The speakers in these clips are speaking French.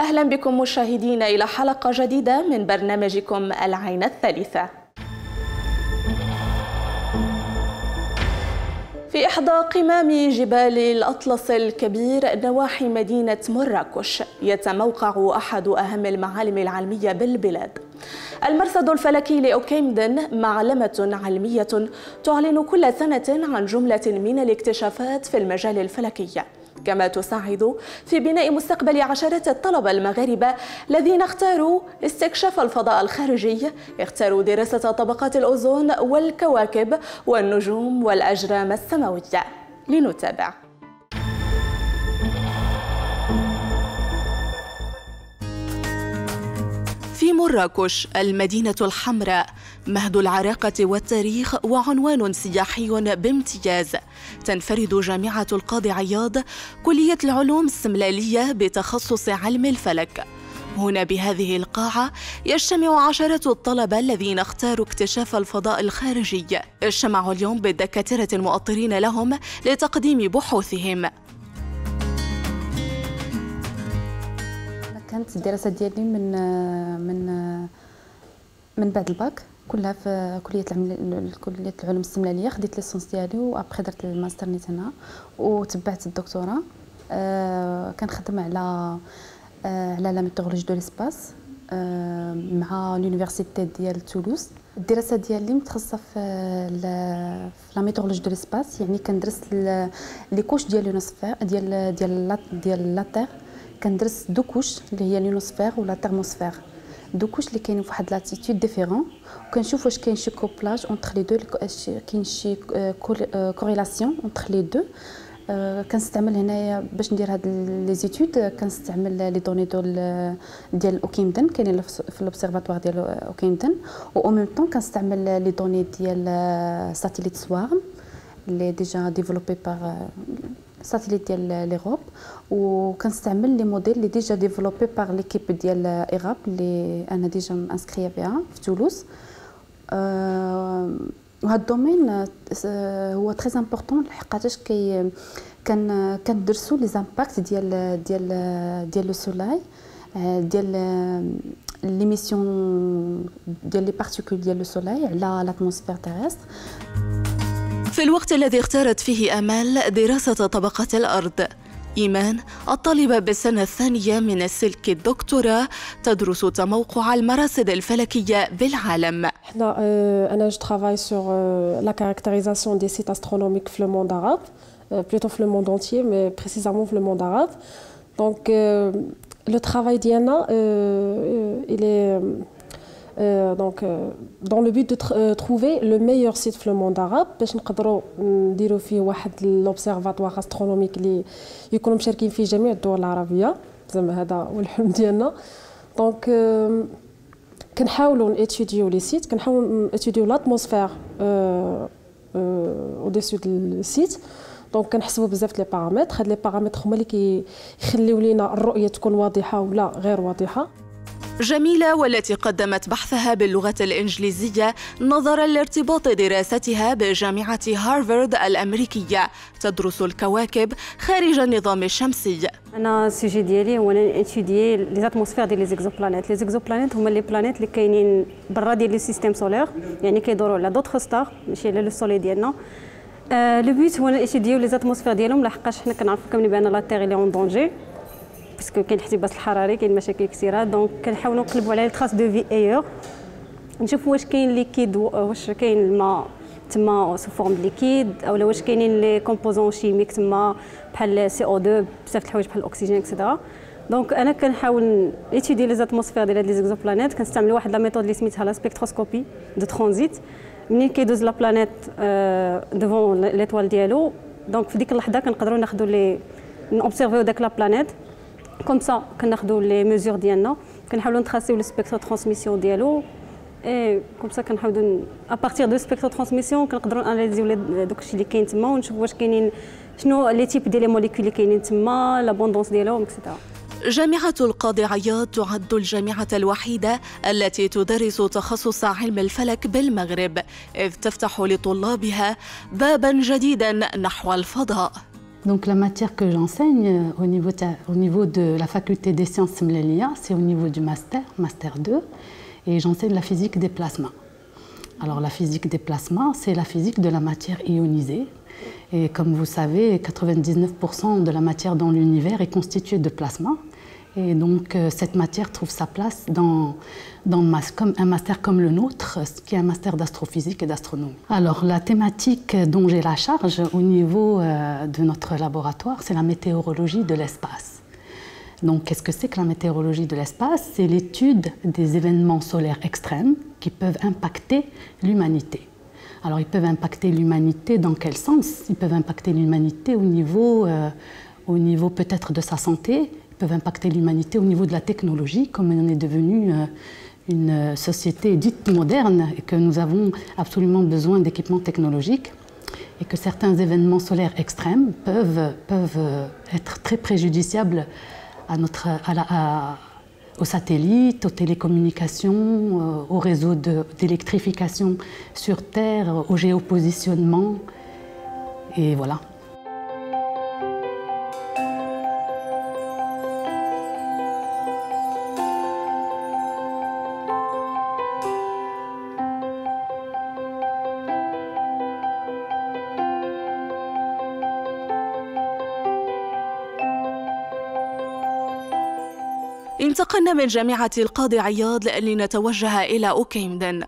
أهلا بكم مشاهدينا إلى حلقة جديدة من برنامجكم العين الثالثة. في إحدى قمام جبال الأطلس الكبير نواحي مدينة مراكش يتموقع أحد أهم المعالم العلمية بالبلاد. المرصد الفلكي لأوكيمدن معلمة علمية تعلن كل سنة عن جملة من الاكتشافات في المجال الفلكي، كما تساعد في بناء مستقبل عشرات الطلبة المغاربة الذين اختاروا استكشاف الفضاء الخارجي، اختاروا دراسة طبقات الأوزون والكواكب والنجوم والأجرام السماوية. لنتابع. في مراكش المدينة الحمراء مهد العراقة والتاريخ وعنوان سياحي بامتياز، تنفرد جامعة القاضي عياض كلية العلوم السملالية بتخصص علم الفلك. هنا بهذه القاعة يجتمع عشرات الطلبة الذين اختاروا اكتشاف الفضاء الخارجي. اجتمعوا اليوم بالدكاترة المؤطرين لهم لتقديم بحوثهم. كانت الدراسة ديالي من بعد الباك كلها في كلية العلوم السملالية. خديت ليسونس ديالي وابخي درت الماستر نيت هنا وتبعت الدكتوراه. كنخدم على لا ميثودولوجي دو ليسباس مع لونيفرسيتي ديال تولوز. الدراسة ديالي متخصصة في لا ميثودولوجي دو ليسباس، يعني كندرس لي كوش ديال لونوسفير ديال لا تير. كندرس دو كوش اللي هي لونوسفير ولا تيرموسفير، دو كوش اللي كاينين فواحد لاتيتود ديفيرون، وكنشوف واش كاين شي كوبلاج اونتر لي دو، كاين شي كوريلاسيون اونتر لي دو. كنستعمل هنايا باش ندير هاد لي زيتود، كنستعمل لي دوني ديال اوكيمدن كاينين في لوبسيرفاتوار ديال اوكيمدن، و او ميم طون كنستعمل لي دوني ديال ساتيليت سوارم اللي ديجا ديفلوبي بار ساتيليت ديال ليغوب، وكنستعمل لي موديل اللي ديجا ديفلوبي بار ليكيب ديال ايغاب اللي انا ديجا انسكريا فيها في تولوز. وهذا الدومين هو تري امبورطون لحقاش كندرسوا لي زامباكت ديال لو سولاي، ديال ليميسيون ديال لي بارتيكول ديال لو سولاي على لاتموسفير تيرستر. في الوقت الذي اختارت فيه آمال دراسة طبقات الأرض، إيمان الطالبة بالسنة الثانية من السلك الدكتوراه تدرس تموقع المراصد الفلكية بالعالم. أنا je travaille sur la caractérisation des sites astronomiques في le monde arabe, plutôt في le monde entier, mais précisément في le monde arabe. Donc le travail d'Iana, il est dans le but de trouver le meilleur site في le monde arabe باش نقدروا نديروا فيه واحد لوبسيرفاتوار استرونوميك اللي يكونوا مشاركين فيه جميع الدول العربيه، زعما هذا هو الحلم ديالنا. دونك كنحاولوا نيتوديو لي سيت، كنحاولوا نيتوديو لاتموسفير او ديسو دو سيت. دونك كنحسبوا بزاف لي بارامتر، هاد لي بارامتر هما اللي كيخليو لينا الرؤيه تكون واضحه ولا غير واضحه. جميلة والتي قدمت بحثها باللغة الإنجليزية نظراً لارتباط دراستها بجامعة هارفارد الأمريكية، تدرس الكواكب خارج النظام الشمسي. أنا السوجي ديالي هو نيتوديي لي زاتموسفير ديال لي زيكزوبلانيت. لي زيكزوبلانيت هما لي بلانيت اللي كاينين برا ديال لو سيستيم سولير، يعني كيدوروا على دوطخ ستار ماشي على لو سولي ديالنا. لو بوت هو نيتوديو لي زاتموسفير ديالهم، لحقاش حنا كنعرفوا كاملين بان لا تيغ لي اون دونجي باسكو كاين الاحتباس الحراري، كاين مشاكل كثيره. دونك كنحاولوا نقلبوا على لي تراس دو في ايور، نشوفوا واش كاين ليكيد، واش كاين الماء تما سو فورم ليكيد، اولا واش كاينين لي كومبوزون شيميك تما بحال سي او 2 بزاف د الحوايج بحال الاكسجين اكسيتيرا. دونك انا كنحاول ايتيدي لي زاتموسفير ديال هاد لي زيكزوبلانيت. كنستعمل واحد لا ميثود اللي سميتها لا سبيكتروسكوبي دو ترانزيت. منين كيدوز لا بلانيت دوفون ليطوال ديالو، دونك في ديك اللحظه كنقدروا ناخذوا لي نوبسيرفيو داك لا بلانيت كوم سا، كناخذوا لي ميزور ديالنا، كنحاولوا نتراسيو لو سبيكتر ترانسميسيون ديالو، اي كوم سا كنحاولوا ابارتير دو سبيكتر ترانسميسيون كنقدروا اناليزيو داكشي اللي كاين تما، ونشوفوا واش كاينين شنو لي تيب ديال لي موليكول اللي كاينين تما، لابوندونس ديالهم اكسيتيرا. جامعة القاضي عياض تعد الجامعة الوحيدة التي تدرس تخصص علم الفلك بالمغرب، إذ تفتح لطلابها باباً جديداً نحو الفضاء. Donc la matière que j'enseigne au niveau de la faculté des sciences Semlelia, c'est au niveau du master 2, et j'enseigne la physique des plasmas. Alors la physique des plasmas, c'est la physique de la matière ionisée. Et comme vous savez, 99% de la matière dans l'univers est constituée de plasma. Et donc cette matière trouve sa place dans un master comme le nôtre, qui est un master d'astrophysique et d'astronomie. Alors la thématique dont j'ai la charge au niveau de notre laboratoire, c'est la météorologie de l'espace. Donc qu'est-ce que c'est que la météorologie de l'espace? C'est l'étude des événements solaires extrêmes qui peuvent impacter l'humanité. Alors ils peuvent impacter l'humanité dans quel sens? Ils peuvent impacter l'humanité au niveau peut-être de sa santé, ils peuvent impacter l'humanité au niveau de la technologie, comme on est devenu une société dite moderne et que nous avons absolument besoin d'équipements technologiques et que certains événements solaires extrêmes peuvent être très préjudiciables aux satellites, aux télécommunications, aux réseaux d'électrification sur Terre, au géopositionnement, et voilà. انتقلنا من جامعة القاضي عياض لنتوجه إلى أوكيمدن،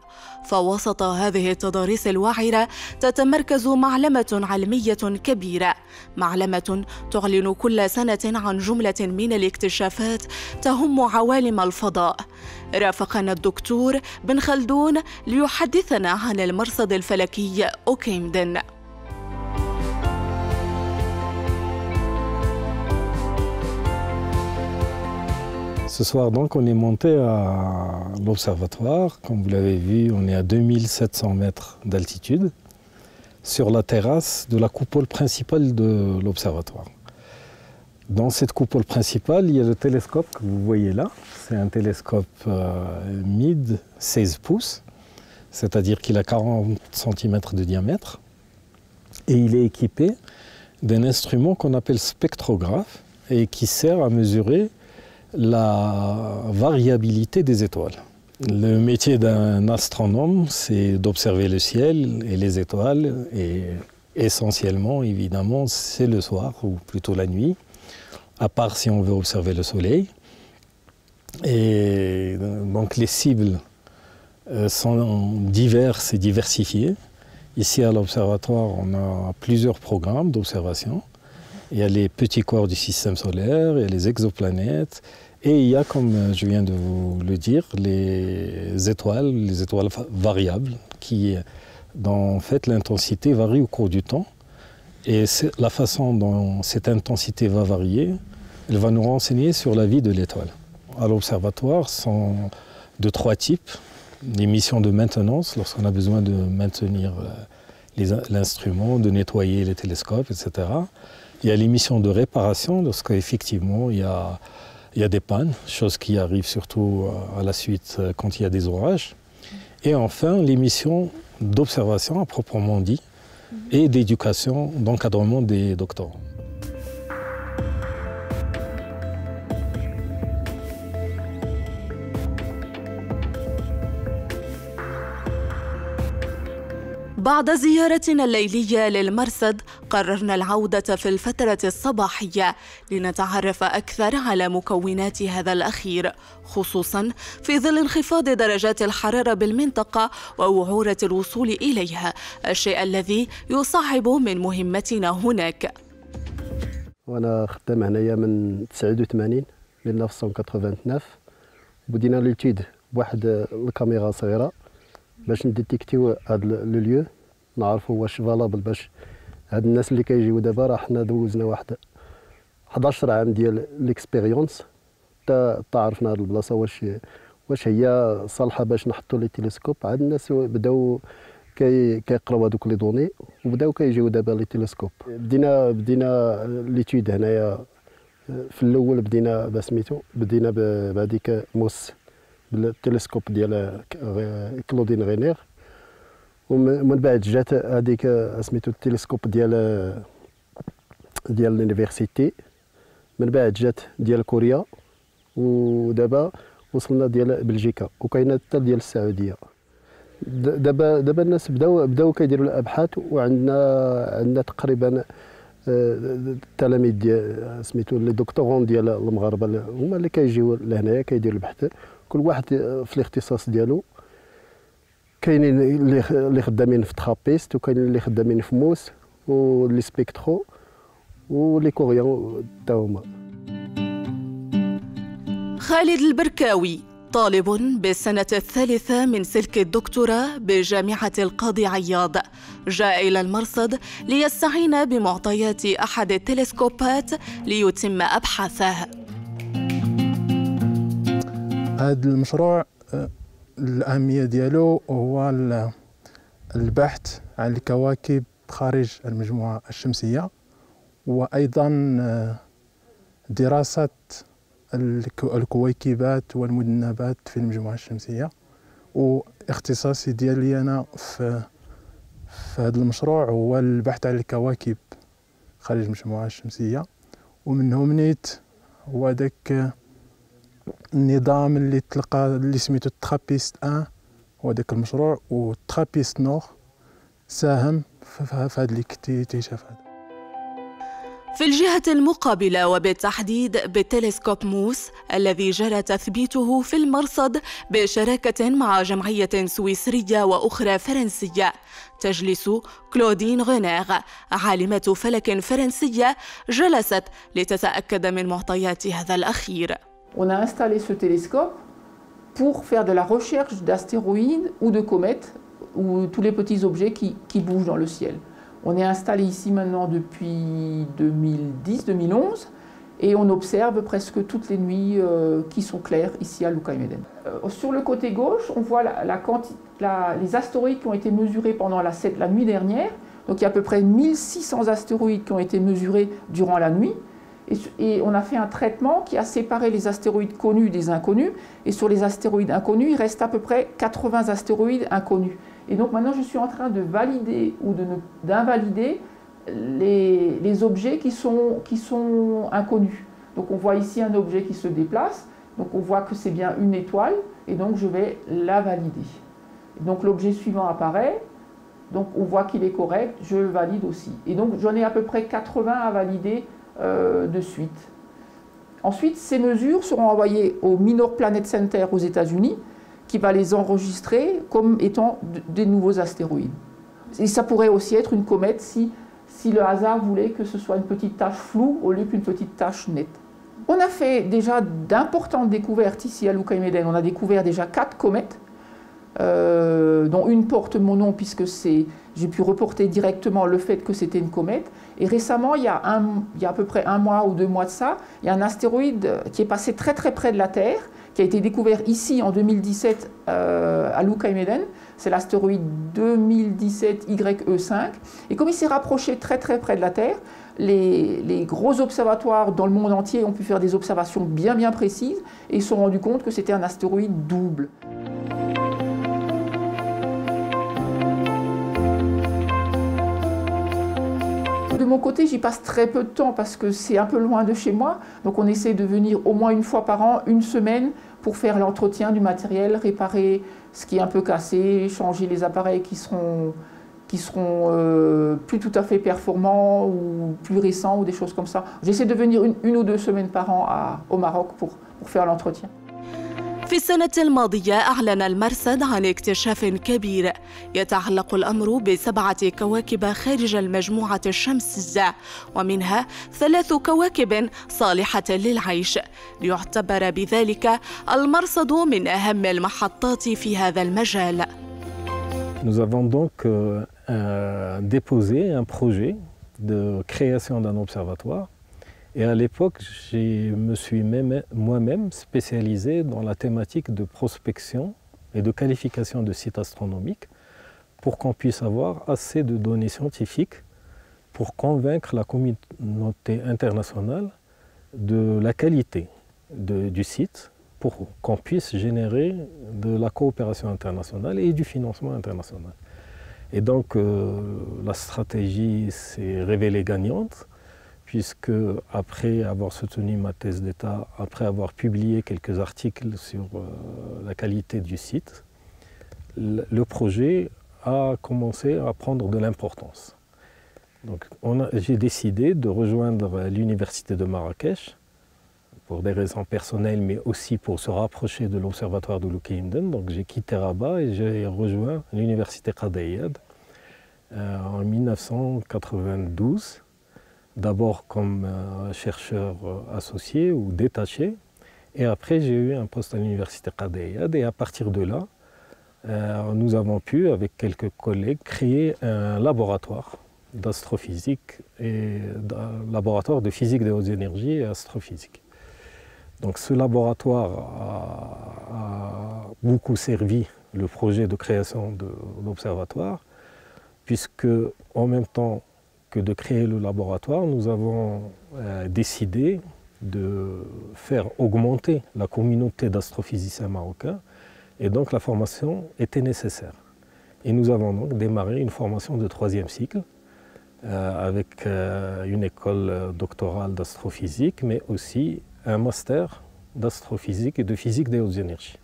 فوسط هذه التضاريس الوعرة تتمركز معلمة علمية كبيرة، معلمة تعلن كل سنة عن جملة من الاكتشافات تهم عوالم الفضاء. رافقنا الدكتور بن خلدون ليحدثنا عن المرصد الفلكي أوكيمدن. Ce soir, donc, on est monté à l'observatoire. Comme vous l'avez vu, on est à 2700 mètres d'altitude sur la terrasse de la coupole principale de l'observatoire. Dans cette coupole principale, il y a le télescope que vous voyez là. C'est un télescope MID 16 pouces, c'est-à-dire qu'il a 40 cm de diamètre. Et il est équipé d'un instrument qu'on appelle spectrographe et qui sert à mesurer la variabilité des étoiles. Le métier d'un astronome, c'est d'observer le ciel et les étoiles, et essentiellement, évidemment, c'est le soir, ou plutôt la nuit, à part si on veut observer le soleil. Et donc les cibles sont diverses et diversifiées. Ici à l'observatoire, on a plusieurs programmes d'observation. Il y a les petits corps du système solaire, il y a les exoplanètes, et il y a, comme je viens de vous le dire, les étoiles variables, qui, en fait, l'intensité varie au cours du temps. Et la façon dont cette intensité va varier, elle va nous renseigner sur la vie de l'étoile. À l'observatoire, sont de 3 types. Les missions de maintenance, lorsqu'on a besoin de maintenir l'instrument, de nettoyer les télescopes, etc. Il y a les missions de réparation, lorsqu'effectivement il y a des pannes, chose qui arrive surtout à la suite quand il y a des orages. Et enfin, les missions d'observation à proprement dit et d'éducation, d'encadrement des doctorants. بعد زيارتنا الليلية للمرصد قررنا العودة في الفترة الصباحية لنتعرف أكثر على مكونات هذا الأخير، خصوصاً في ظل انخفاض درجات الحرارة بالمنطقة ووعورة الوصول إليها، الشيء الذي يصعب من مهمتنا هناك. وأنا خدام هنايا من 89 1989. بدينا ليتيد بواحد الكاميرا صغيرة باش نديتيكتيو هاد لو ليو، نعرفوا واش فالابل باش هاد الناس اللي كيجيو دابا. راه حنا دوزنا واحد 11 عام ديال ليكسبيريونس حتى عرفنا هاد البلاصه واش هي صالحه باش نحطوا لي تيليسكوب. عاد الناس بداو كيقراو هذوك لي دوني وبداو كيجيو دابا لي تيليسكوب. بدينا ليتيود هنايا في الاول بدينا بسميتو بدينا بهذيك موس بالتلسكوب ديال كلودين غينير، ومن بعد جات هذيك سميتو التلسكوب ديال ديال اليونيفرسيتي، من بعد جات ديال كوريا، ودابا وصلنا ديال بلجيكا، وكاينه حتى ديال السعوديه. دابا الناس بداو كيديروا الابحاث، وعندنا تقريبا التلاميذ ديال سميتو لي دكتورون ديال المغاربه هما اللي كيجيو لهنايا كيديروا البحث، كل واحد في الاختصاص ديالو. كاينين اللي خدامين في ترابيست، وكاينين اللي خدامين في موس ولي سبيكترو ولي كوريان تا هما. خالد البركاوي طالب بالسنة الثالثة من سلك الدكتوراه بجامعة القاضي عياض، جاء إلى المرصد ليستعين بمعطيات أحد التلسكوبات ليتم أبحاثه. هذا المشروع الأهمية ديالو هو البحث عن الكواكب خارج المجموعة الشمسية، وأيضا دراسة الكويكبات والمذنبات في المجموعة الشمسية. واختصاصي ديالي أنا في هذا المشروع هو البحث عن الكواكب خارج المجموعة الشمسية، ومنه منيت هو داك النظام اللي تلقى اللي سميتو ترابيست 1 هو داك المشروع، وترابيست نور ساهم في هذا الاكتشاف هذا. في الجهة المقابلة وبالتحديد بالتلسكوب موس الذي جرى تثبيته في المرصد بشراكة مع جمعية سويسرية وأخرى فرنسية، تجلس كلودين غونيغ عالمة فلك فرنسية جلست لتتأكد من معطيات هذا الأخير. On a installé ce télescope pour faire de la recherche d'astéroïdes ou de comètes ou tous les petits objets qui bougent dans le ciel. On est installé ici maintenant depuis 2010-2011 et on observe presque toutes les nuits qui sont claires ici à Lucaimeden. Sur le côté gauche, on voit les astéroïdes qui ont été mesurés pendant la nuit dernière. Donc il y a à peu près 1600 astéroïdes qui ont été mesurés durant la nuit. Et on a fait un traitement qui a séparé les astéroïdes connus des inconnus. Et sur les astéroïdes inconnus, il reste à peu près 80 astéroïdes inconnus. Et donc maintenant, je suis en train de valider ou d'invalider les objets qui sont inconnus. Donc on voit ici un objet qui se déplace. Donc on voit que c'est bien une étoile. Et donc je vais la valider. Et donc l'objet suivant apparaît. Donc on voit qu'il est correct. Je le valide aussi. Et donc j'en ai à peu près 80 à valider de suite. Ensuite, ces mesures seront envoyées au Minor Planet Center aux États-Unis, qui va les enregistrer comme étant des nouveaux astéroïdes. Et ça pourrait aussi être une comète si le hasard voulait que ce soit une petite tache floue au lieu qu'une petite tache nette. On a fait déjà d'importantes découvertes ici à Lucaimeden. On a découvert déjà 4 comètes, dont une porte mon nom puisque j'ai pu reporter directement le fait que c'était une comète. Et récemment, il y a à peu près 1 mois ou 2 mois de ça, il y a un astéroïde qui est passé très très près de la Terre, qui a été découvert ici en 2017 à Lucaimeden. C'est l'astéroïde 2017 YE5. Et comme il s'est rapproché très très près de la Terre, les gros observatoires dans le monde entier ont pu faire des observations bien précises et ils se sont rendus compte que c'était un astéroïde double. De mon côté, j'y passe très peu de temps parce que c'est un peu loin de chez moi. Donc on essaie de venir au moins 1 fois par an, 1 semaine, pour faire l'entretien du matériel, réparer ce qui est un peu cassé, changer les appareils qui seront plus tout à fait performants ou plus récents ou des choses comme ça. J'essaie de venir 1 ou 2 semaines par an au Maroc pour faire l'entretien. في السنة الماضية أعلن المرصد عن اكتشاف كبير يتعلق الأمر ب7 كواكب خارج المجموعة الشمسية، ومنها 3 كواكب صالحة للعيش، ليعتبر بذلك المرصد من أهم المحطات في هذا المجال. Nous avons donc déposé un projet de création d'un observatoire. Et à l'époque, je me suis moi-même spécialisé dans la thématique de prospection et de qualification de sites astronomiques pour qu'on puisse avoir assez de données scientifiques pour convaincre la communauté internationale de la qualité du site pour qu'on puisse générer de la coopération internationale et du financement international. Et donc la stratégie s'est révélée gagnante, puisque après avoir soutenu ma thèse d'État, après avoir publié quelques articles sur la qualité du site, le projet a commencé à prendre de l'importance. Donc j'ai décidé de rejoindre l'université de Marrakech pour des raisons personnelles, mais aussi pour se rapprocher de l'observatoire de Loukaïmden. Donc j'ai quitté Rabat et j'ai rejoint l'université Qadh en 1992, d'abord comme chercheur associé ou détaché, et après j'ai eu un poste à l'université Qadh et à partir de là, nous avons pu, avec quelques collègues, créer un laboratoire d'astrophysique et un laboratoire de physique des hautes énergies et astrophysique. Donc ce laboratoire a beaucoup servi le projet de création de l'observatoire, puisque en même temps que de créer le laboratoire, nous avons décidé de faire augmenter la communauté d'astrophysiciens marocains, et donc la formation était nécessaire. Et nous avons donc démarré une formation de 3e cycle, avec une école doctorale d'astrophysique, mais aussi un master d'astrophysique et de physique des hautes énergies.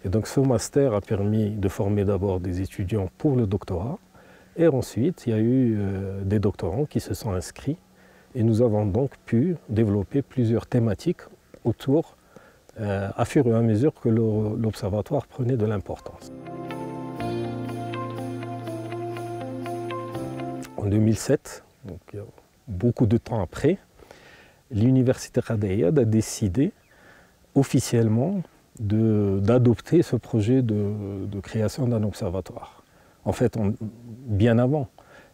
Et donc ce master a permis de former d'abord des étudiants pour le doctorat, et ensuite il y a eu des doctorants qui se sont inscrits, et nous avons donc pu développer plusieurs thématiques autour, à fur et à mesure que l'observatoire prenait de l'importance. En 2007, donc beaucoup de temps après, l'université Qadh a décidé officiellement d'adopter ce projet de création d'un observatoire. En fait, bien avant,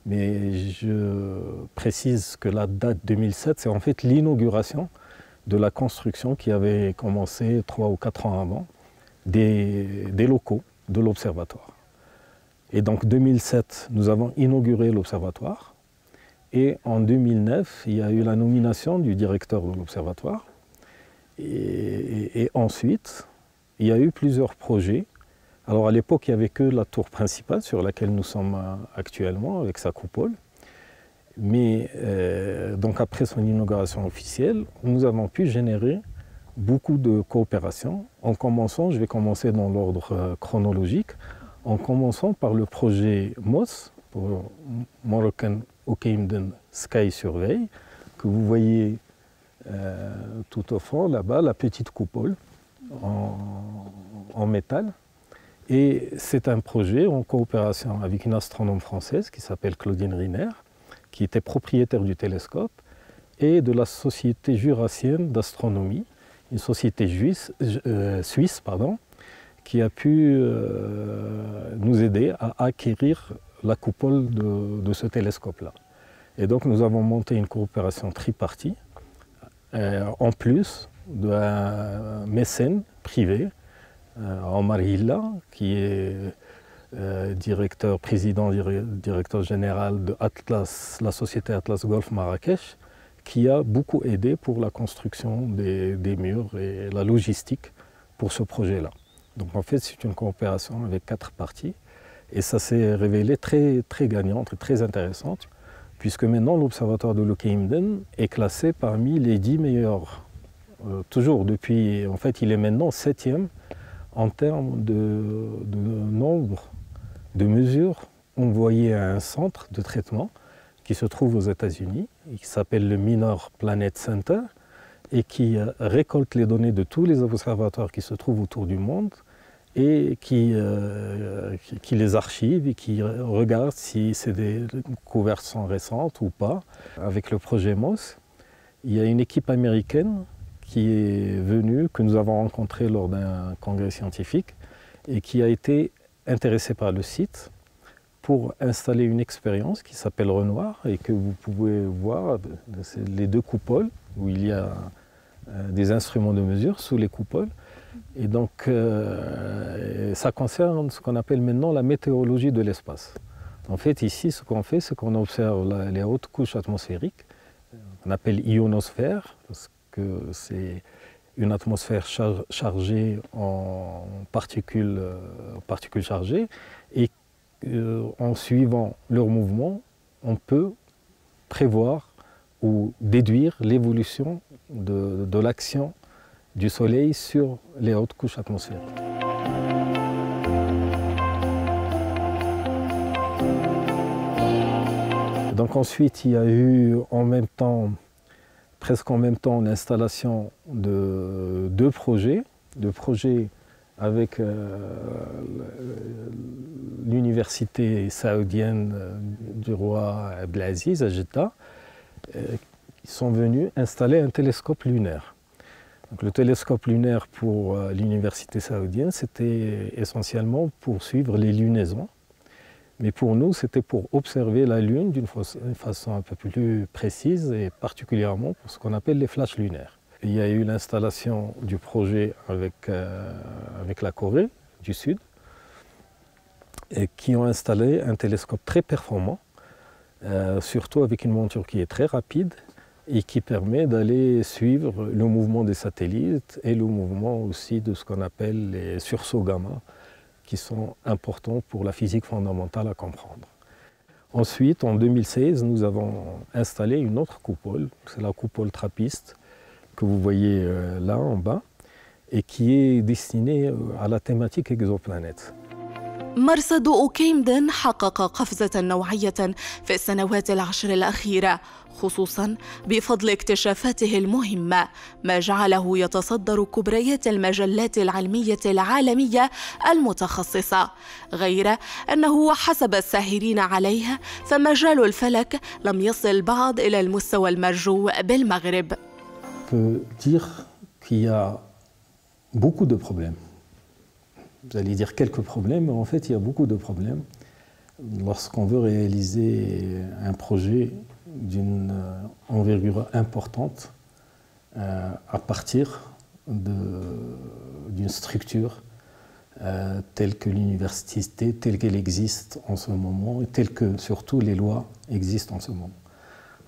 mais je précise que la date 2007, c'est en fait l'inauguration de la construction qui avait commencé 3 ou 4 ans avant des locaux de l'observatoire. Et donc 2007, nous avons inauguré l'observatoire. Et en 2009, il y a eu la nomination du directeur de l'observatoire. Et ensuite, il y a eu plusieurs projets. Alors à l'époque, il n'y avait que la tour principale sur laquelle nous sommes actuellement, avec sa coupole. Mais donc après son inauguration officielle, nous avons pu générer beaucoup de coopération. En commençant, je vais commencer dans l'ordre chronologique, en commençant par le projet MOS, pour Moroccan Oukaïmeden Sky Survey, que vous voyez tout au fond, là-bas, la petite coupole en métal. Et c'est un projet en coopération avec une astronome française qui s'appelle Claudine Riner, qui était propriétaire du télescope, et de la Société jurassienne d'astronomie, une société suisse, qui a pu nous aider à acquérir la coupole de ce télescope-là. Et donc nous avons monté une coopération tripartite, en plus d'un mécène privé, Omar Hilla, qui est président directeur général de Atlas, la société Atlas Golf Marrakech, qui a beaucoup aidé pour la construction des murs et la logistique pour ce projet-là. Donc en fait, c'est une coopération avec 4 parties, et ça s'est révélé très, très gagnante et très intéressante, puisque maintenant l'observatoire de Loukaïmeden est classé parmi les 10 meilleurs, toujours depuis, en fait il est maintenant 7e en termes de nombre de mesures envoyées à un centre de traitement qui se trouve aux États-Unis, qui s'appelle le Minor Planet Center, et qui récolte les données de tous les observatoires qui se trouvent autour du monde, et qui les archive et qui regarde si c'est des couvertes sont récentes ou pas. Avec le projet MOS, il y a une équipe américaine qui est venue, que nous avons rencontrée lors d'un congrès scientifique, et qui a été intéressée par le site pour installer une expérience qui s'appelle Renoir, et que vous pouvez voir, c'est les 2 coupoles, où il y a des instruments de mesure sous les coupoles. Et donc, ça concerne ce qu'on appelle maintenant la météorologie de l'espace. En fait, ici, ce qu'on fait, c'est qu'on observe les hautes couches atmosphériques, qu'on appelle ionosphère, parce que c'est une atmosphère chargée en particules chargées, et en suivant leur mouvement, on peut prévoir ou déduire l'évolution de l'action du Soleil sur les hautes couches atmosphériques. Donc ensuite, il y a eu presque en même temps, l'installation de deux projets avec l'université saoudienne du roi Abdelaziz à Jeddah. Ils sont venus installer un télescope lunaire. Donc, le télescope lunaire pour l'université saoudienne, c'était essentiellement pour suivre les lunaisons. Mais pour nous, c'était pour observer la Lune d'une façon un peu plus précise et particulièrement pour ce qu'on appelle les flashs lunaires. Il y a eu l'installation du projet avec la Corée du Sud et qui ont installé un télescope très performant, surtout avec une monture qui est très rapide et qui permet d'aller suivre le mouvement des satellites et le mouvement aussi de ce qu'on appelle les sursauts gamma, qui sont importants pour la physique fondamentale à comprendre. Ensuite, en 2016, nous avons installé une autre coupole, c'est la coupole trappiste que vous voyez là en bas, et qui est destinée à la thématique exoplanète. مرصد أوكيمدن حقق قفزة نوعية في السنوات العشر الأخيرة، خصوصاً بفضل اكتشافاته المهمة، ما جعله يتصدر كبريات المجلات العلمية العالمية المتخصصة. غير أنه حسب الساهرين عليه فمجال الفلك لم يصل بعد إلى المستوى المرجو بالمغرب. On peut dire qu'il y a beaucoup de problèmes. Vous allez dire quelques problèmes, mais en fait, il y a beaucoup de problèmes lorsqu'on veut réaliser un projet d'une envergure importante à partir d'une structure telle que l'université, telle qu'elle existe en ce moment, et telle que surtout les lois existent en ce moment.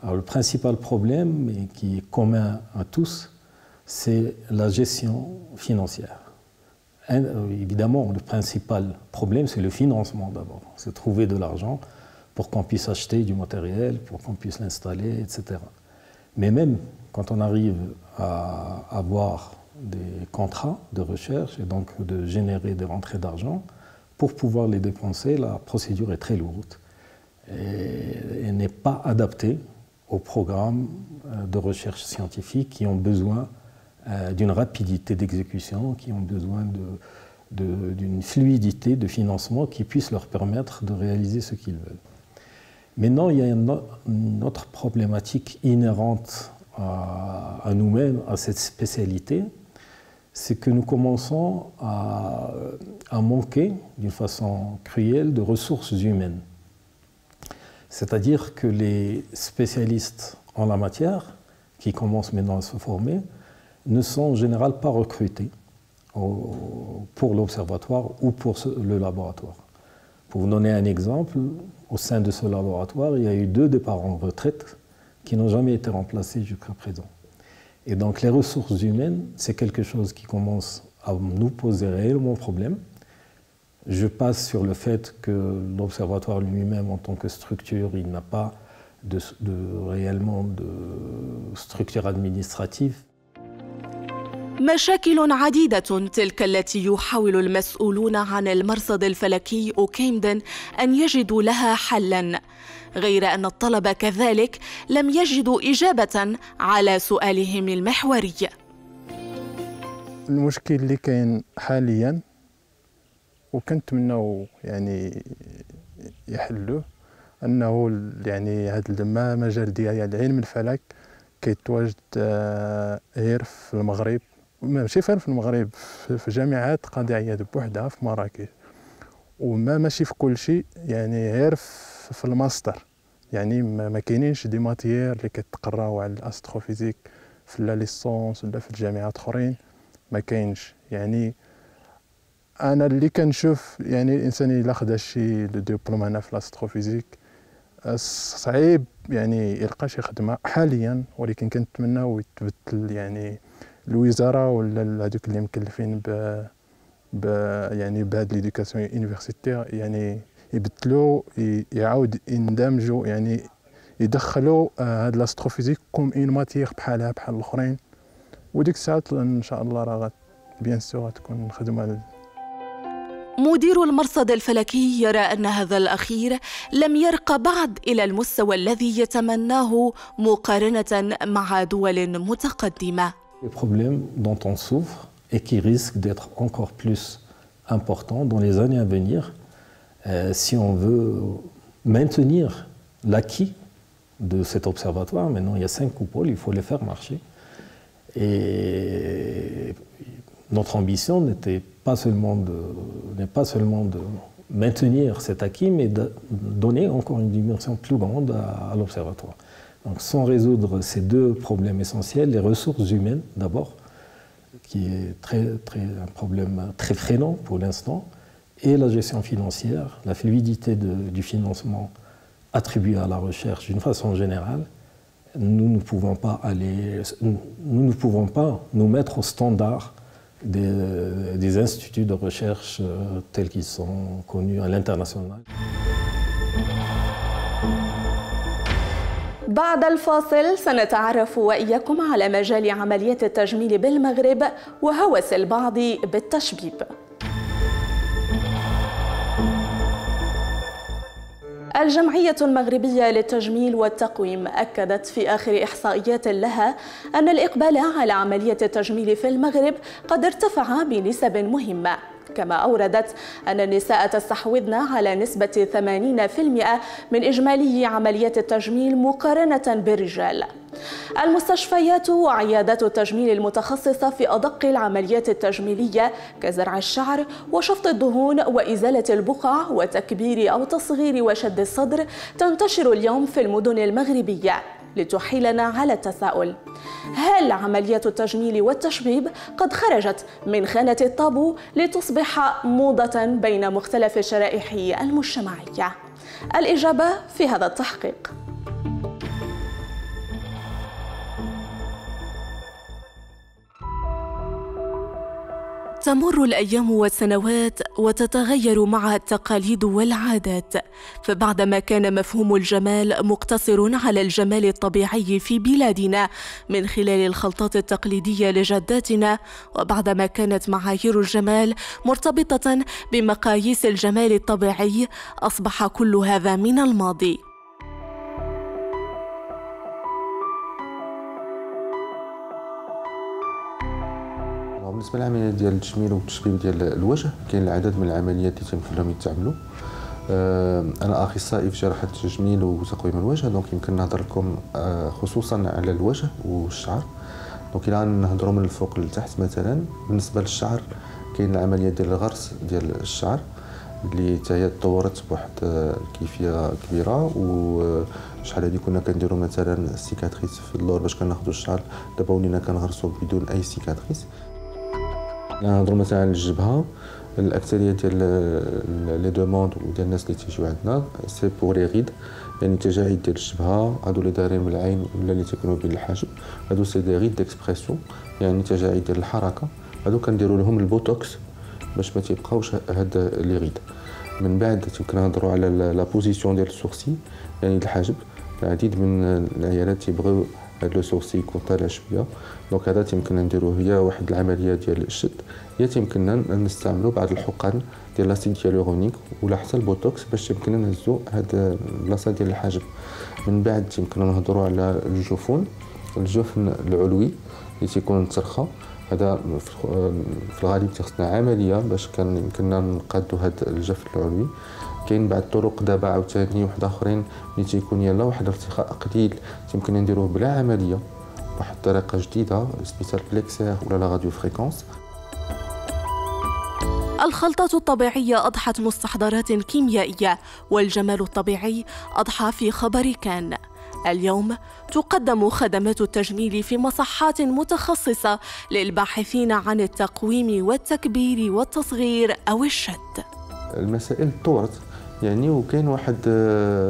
Alors, le principal problème, et qui est commun à tous, c'est la gestion financière. Évidemment, le principal problème, c'est le financement d'abord. C'est trouver de l'argent pour qu'on puisse acheter du matériel, pour qu'on puisse l'installer, etc. Mais même quand on arrive à avoir des contrats de recherche et donc de générer des rentrées d'argent, pour pouvoir les dépenser, la procédure est très lourde et n'est pas adaptée aux programmes de recherche scientifique qui ont besoin d'une rapidité d'exécution, qui ont besoin d'une fluidité de financement qui puisse leur permettre de réaliser ce qu'ils veulent. Maintenant, il y a une autre problématique inhérente à nous-mêmes, à cette spécialité, c'est que nous commençons à manquer d'une façon cruelle de ressources humaines. C'est-à-dire que les spécialistes en la matière, qui commencent maintenant à se former, ne sont en général pas recrutés pour l'observatoire ou pour le laboratoire. Pour vous donner un exemple, au sein de ce laboratoire, il y a eu 2 départs en retraite qui n'ont jamais été remplacés jusqu'à présent. Et donc les ressources humaines, c'est quelque chose qui commence à nous poser réellement problème. Je passe sur le fait que l'observatoire lui-même, en tant que structure, il n'a pas réellement de structure administrative. مشاكل عديدة تلك التي يحاول المسؤولون عن المرصد الفلكي أوكيمدن أن يجدوا لها حلاً، غير أن الطلبة كذلك لم يجدوا إجابة على سؤالهم المحوري. المشكل اللي كاين حالياً وكنتمناو يعني يحلوه أنه يعني هذا المجال ديال علم الفلك كيتواجد غير في المغرب، ماشي في المغرب، في جامعات قاضي عياض بوحدها في مراكش، ماشي في كل شيء، يعني غير في الماستر، يعني ما كاينينش دي ماتيير اللي كتقراو على الاستروفيزيك في لا ليسونس ولا في الجامعات اخرين، ما كاينش. يعني انا اللي كنشوف يعني الانسان الا خدا شي دبلوم هنا في الاستروفيزيك صعيب يعني يلقى شي خدمه حاليا، ولكن كنتمناو يتبدل يعني الوزاره ولا هذوك اللي مكلفين يعني بهاد ليدوكاسيون يونيفرسيتير يعني يبدلوا، يعاود يندمجوا، يعني يدخلوا هاد لاستروفيزيك كوم اون ماتيغ بحال الاخرين، وديك الساعات ان شاء الله راه بيان سور غتكون خدمه. مدير المرصد الفلكي يرى أن هذا الأخير لم يرق بعد إلى المستوى الذي يتمناه مقارنة مع دول متقدمة. Les problèmes dont on souffre et qui risquent d'être encore plus importants dans les années à venir si on veut maintenir l'acquis de cet observatoire. Maintenant, il y a 5 coupoles, il faut les faire marcher. Et notre ambition n'est pas seulement de maintenir cet acquis, mais de donner encore une dimension plus grande à l'observatoire. Donc, sans résoudre ces 2 problèmes essentiels, les ressources humaines d'abord, qui est un problème très freinant pour l'instant, et la gestion financière, la fluidité du financement attribué à la recherche d'une façon générale, nous ne pouvons pas nous mettre au standard des instituts de recherche tels qu'ils sont connus à l'international. بعد الفاصل سنتعرف وإياكم على مجال عمليات التجميل بالمغرب وهوس البعض بالتشبيب. الجمعية المغربية للتجميل والتقويم أكدت في آخر إحصائيات لها أن الإقبال على عملية التجميل في المغرب قد ارتفع بنسب مهمة، كما أوردت أن النساء تستحوذن على نسبة 80% من إجمالي عمليات التجميل مقارنة بالرجال. المستشفيات وعيادات التجميل المتخصصة في أدق العمليات التجميلية كزرع الشعر وشفط الدهون وإزالة البقع وتكبير أو تصغير وشد الصدر تنتشر اليوم في المدن المغربية، لتحيلنا على التساؤل: هل عمليات التجميل والتشبيب قد خرجت من خانة الطابو لتصبح موضة بين مختلف الشرائح المجتمعية؟ الإجابة في هذا التحقيق. تمر الأيام والسنوات وتتغير معها التقاليد والعادات، فبعدما كان مفهوم الجمال مقتصر على الجمال الطبيعي في بلادنا من خلال الخلطات التقليدية لجداتنا، وبعدما كانت معايير الجمال مرتبطة بمقاييس الجمال الطبيعي، أصبح كل هذا من الماضي. بالنسبه للعمليات ديال التجميل والتشبيب ديال الوجه، كاين العديد من العمليات اللي تيمكن لهم يتعملوا. انا اخصائي في جراحه التجميل وتقويم الوجه، دونك يمكن نهضر لكم خصوصا على الوجه والشعر. دونك الى نهضروا من الفوق للتحت، مثلا بالنسبه للشعر كاين العمليات ديال الغرس ديال الشعر اللي حتى هي تطورت بواحد الكيفيه كبيره، وشحال هادي كنا كنديروا مثلا سيكاتريس في اللور باش كناخذوا الشعر، دابا ولينا كنغرسوا بدون اي سيكاتريس. نهضروا مثلا على الجبهه، الاكثريه ديال لي دوموند وديال الناس اللي تيجيو عندنا سي بور لي ريد، يعني تجاعيد ديال الجبهه، هادو اللي دايرين بالعين ولا اللي تيكونوا بين الحاجب، هادو سي دي ريد ديكسبرسيون، يعني تجاعيد ديال الحركه، هادو كنديروا لهم البوتوكس باش ما تيبقاوش هاد لي ريد. من بعد يمكن نهضروا على لا بوزيسيون ديال السورسي، يعني الحاجب. العديد من العيالات تيبغيو هاد لو سورسي يكون طالع شويه، دونك هذا تيمكننا نديروه هي واحد العمليه ديال الشد، هي تيمكننا نستعملوا بعض الحقن ديال لاسيد هيالورونيك ولا حتى البوتوكس باش تيمكننا نهزوا هاد البلاصه ديال الحاجب. من بعد تيمكننا نهضروا على الجفن العلوي اللي تيكون مترخى، هذا في الغالب تخصنا عمليه باش كان يمكننا نقادوا هاد الجفن العلوي. كاين بعض الطرق دابا عاوتاني واحد اخرين اللي تيكون يلا واحد الارتخاء قليل تيمكن نديروه بلا عمليه، واحد الطريقه جديده سبيسال بليكسير ولا لا راديو فريكونس. الخلطات الطبيعية أضحت مستحضرات كيميائية، والجمال الطبيعي أضحى في خبر كان. اليوم تقدم خدمات التجميل في مصحات متخصصة للباحثين عن التقويم والتكبير والتصغير أو الشد. المسائل تطورت يعني، وكاين واحد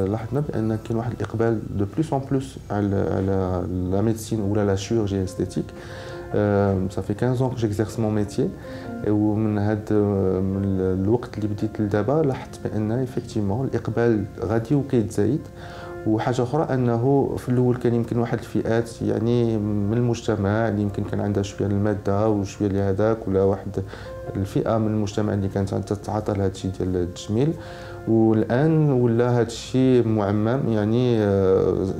لاحظنا بان كاين واحد الاقبال دو بلوس اون بلوس على لا ميديسين ولا لا شيروجي استيتيك. صافي 15 ans que j'exerce mon métier، ومن هذا الوقت اللي بديت لدابا لاحظت بان ايفيكتيفمون الاقبال غادي وكيتزايد، وحاجه اخرى انه في الاول كان يمكن واحد الفئات يعني من المجتمع اللي يمكن كان عندها شويه الماده وشويه لهذاك، ولا واحد الفئه من المجتمع اللي كانت تتعاطى لهذا الشيء ديال التجميل. والان ولا هذا الشيء معمم، يعني